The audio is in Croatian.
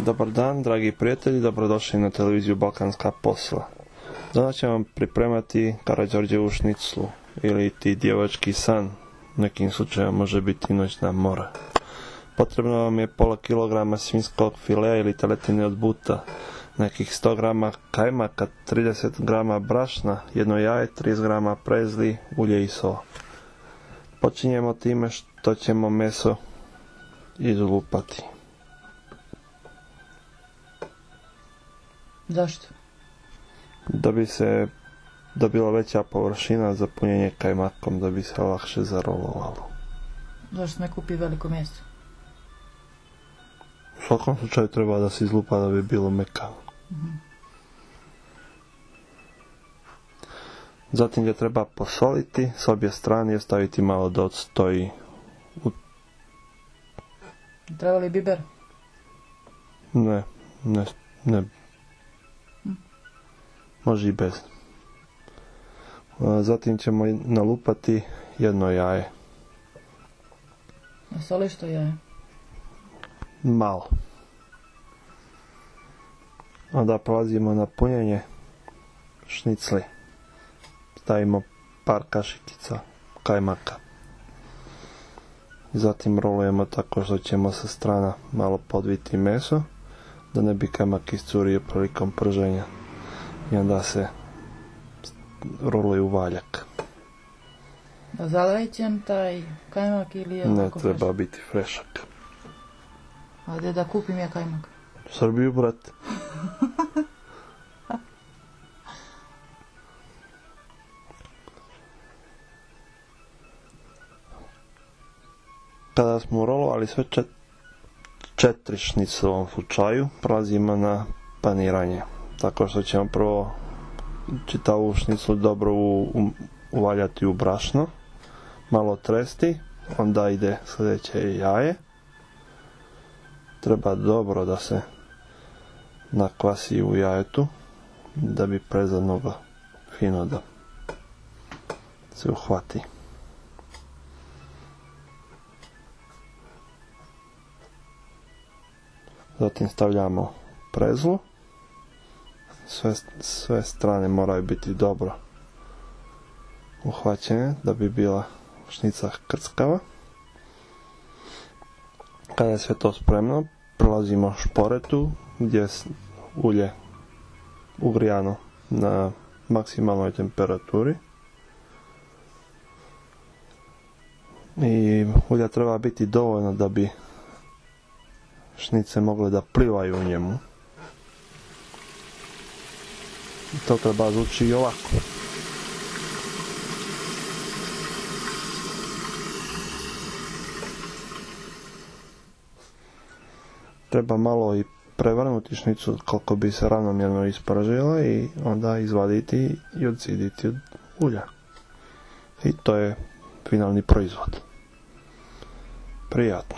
Dobar dan, dragi prijatelji, dobrodošli na televiziju Balkanska posla. Danas ćemo vam pripremati Karađorđevu šniclu, ili ti djevački san, u nekim slučajevima može biti noćna mora. Potrebno vam je pola kilograma svinjskog filea ili teletine od buta, nekih 100 grama kajmaka, 30 grama brašna, jedno jaje, 30 grama prezli, ulje i sol. Počinjemo time što ćemo meso izlupati. Zašto? Da bi se dobila veća površina za punjenje kajmakom, da bi se lakše zarolovalo. Zašto ne kupi veliko meso? U svakom slučaju treba da se izlupa da bi bilo mekano. Zatim ga treba posoliti s obje strane i ostaviti malo da odstoji. Treba li biber? Ne. Može i bez. Zatim ćemo nalupati jedno jaje. A soliš to jaje? Malo. Onda prelazimo na punjenje šnicli. Stavimo par kašikica kajmaka. Zatim rolujemo tako što ćemo sa strana malo podviti meso, da ne bi kajmak iscurio prilikom prženja. I onda se roluje u valjak. Zalećen taj kajmak ili je ne ovako treba fresh? biti frešak. A gdje da kupim ja kajmak? U Srbiju, brate. Kada smo rolovali sve četiri šnice u ovom slučaju, prelazimo na paniranje. Tako što ćemo prvo čitavu šnicu dobro uvaljati u brašno, malo tresti, onda ide sljedeće jaje. Treba dobro da se nakvasi u jajetu, da bi prezadnoga fino da se uhvati. Zatim stavljamo prezlu. Sve strane moraju biti dobro uhvaćene da bi bila šnica krckava. Kada je sve to spremno, prelazimo šporetu gdje je ulje ugrijano na maksimalnoj temperaturi. I ulja treba biti dovoljno da bi šnice mogle da plivaju u njemu. To treba zvuči i ovako. Treba malo i prevrnuti šnicu koliko bi se ravnomjerno ispržila i onda izvaditi i odciditi od ulja. I to je finalni proizvod. Prijatno.